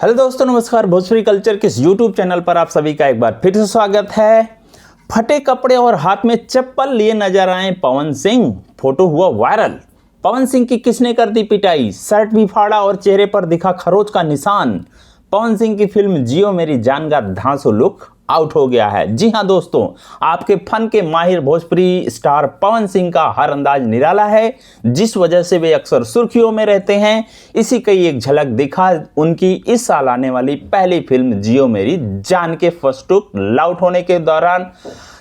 Hello दोस्तों, नमस्कार। Bhojpuri culture के इस यूट्यूब चैनल पर आप सभी का एक बार फिर से स्वागत है। फटे कपड़े और हाथ में चप्पल लिए नजर आए पवन सिंह, फोटो हुआ वायरल। पवन सिंह की किसने कर दी पिटाई, शर्ट भी फाड़ा और चेहरे पर दिखा खरोच का निशान। पवन सिंह की फिल्म जियो मेरी जान का धांसू लुक आउट हो गया है। जी हां दोस्तों, आपके फन के माहिर भोजपुरी स्टार पवन सिंह का हर अंदाज निराला है, जिस वजह से वे अक्सर सुर्खियों में रहते हैं। इसी की एक झलक दिखा उनकी इस साल आने वाली पहली फिल्म जियो मेरी जान के फर्स्ट लुक आउट होने के दौरान,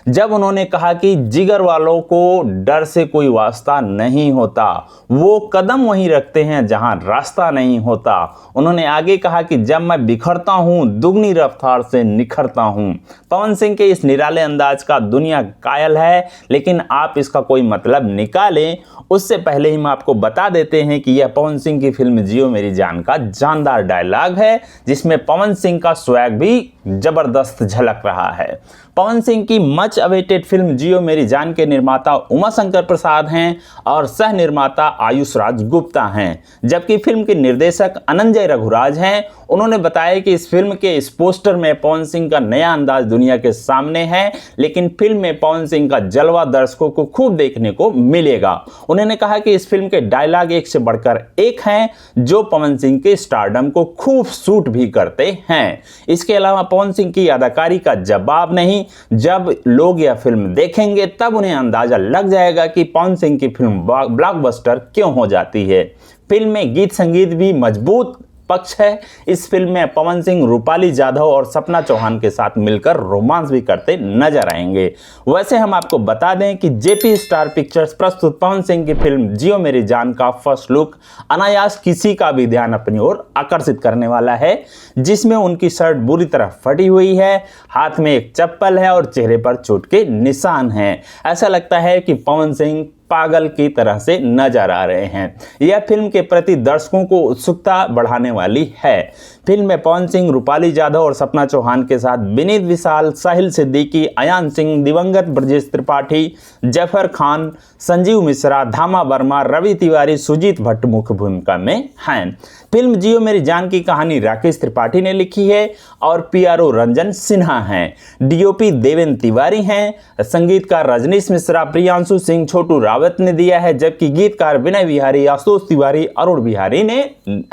जब उन्होंने कहा कि जिगर वालों को डर से कोई वास्ता नहीं होता, वो कदम वहीं रखते हैं जहां रास्ता नहीं होता। उन्होंने आगे कहा कि जब मैं बिखरता हूं दुगनी रफ्तार से निखरता हूं। पवन सिंह के इस निराले अंदाज का दुनिया कायल है, लेकिन आप इसका कोई मतलब निकालें उससे पहले ही हम आपको बता देते हैं कि यह पवन सिंह की फिल्म जियो मेरी जान का जानदार डायलॉग है, जिसमें पवन सिंह का स्वैग भी जबरदस्त झलक रहा है। पवन सिंह की मच अवेटेड फिल्म जियो मेरी जान के निर्माता उमा शंकर प्रसाद हैं और सह निर्माता आयुष राज गुप्ता हैं, जबकि फिल्म के निर्देशक अनंजय रघुराज हैं। उन्होंने बताया कि इस फिल्म के इस पोस्टर में पवन सिंह का नया अंदाज दुनिया के सामने है, लेकिन फिल्म में पवन सिंह का जलवा दर्शकों को खूब देखने को मिलेगा। उन्होंने कहा कि इस फिल्म के डायलॉग एक से बढ़कर एक हैं, जो पवन सिंह के स्टारडम को खूब सूट भी करते हैं। इसके अलावा पवन सिंह की अदाकारी का जवाब नहीं, जब लोग यह फिल्म देखेंगे तब उन्हें अंदाजा लग जाएगा कि पवन सिंह की फिल्म ब्लॉकबस्टर क्यों हो जाती है। फिल्म में गीत संगीत भी मजबूत पक्ष है। इस फिल्म में पवन सिंह रूपाली जाधव और सपना चौहान के साथ मिलकर रोमांस भी करते नजर आएंगे। वैसे हम आपको बता दें कि जेपी स्टार पिक्चर्स प्रस्तुत पवन सिंह की फिल्म जियो मेरी जान का फर्स्ट लुक अनायास किसी का भी ध्यान अपनी ओर आकर्षित करने वाला है, जिसमें उनकी शर्ट बुरी तरह फटी हुई है, हाथ में एक चप्पल है और चेहरे पर चोट के निशान हैं। ऐसा लगता है कि पवन सिंह पागल की तरह से नजर आ रहे हैं। यह फिल्म के प्रति दर्शकों को उत्सुकता बढ़ाने वाली है। फिल्म में पवन सिंह, रूपाली जाधव और सपना चौहान के साथ विनीत विशाल, साहिल सिद्दीकी, अयान सिंह, दिवंगत ब्रजेश त्रिपाठी, जफर खान, संजीव मिश्रा, धामा वर्मा, रवि तिवारी, सुजीत भट्ट मुख्य भूमिका में हैं। फिल्म जियो मेरी जान की कहानी राकेश त्रिपाठी ने लिखी है और पीआरओ रंजन सिन्हा हैं। डीओपी देवेंद्र तिवारी हैं। संगीतकार रजनीश मिश्रा, प्रियांशु सिंह, छोटू रावत ने दिया है, जबकि गीतकार विनय बिहारी, आशुतोष तिवारी, अरुण बिहारी ने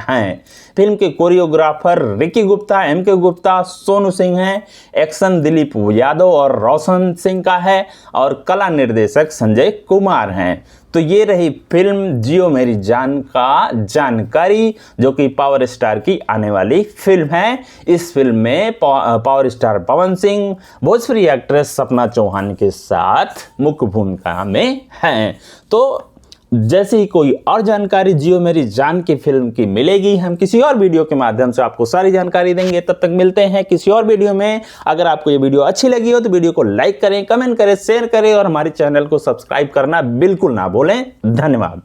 हैं। फिल्म के choreographer Ricky Gupta, MK Gupta, Sonu Singh हैं। एक्शन दिलीप यादव और रोशन सिंह का है और कला निर्देशक संजय कुमार हैं। तो ये रही फिल्म जियो मेरी जान का जानकारी, जो कि पावर स्टार की आने वाली फिल्म है। इस फिल्म में power star Pawan Singh Bhojpuri actress सपना चौहान के साथ मुख्य भूमिका में हैं। तो जैसे ही कोई और जानकारी जियो मेरी जान की फिल्म की मिलेगी, हम किसी और वीडियो के माध्यम से आपको सारी जानकारी देंगे। तब तक मिलते हैं किसी और वीडियो में। अगर आपको ये वीडियो अच्छी लगी हो तो वीडियो को लाइक करें, कमेंट करें, शेयर करें और हमारे चैनल को सब्सक्राइब करना बिल्कुल ना भूलें। धन्यवाद।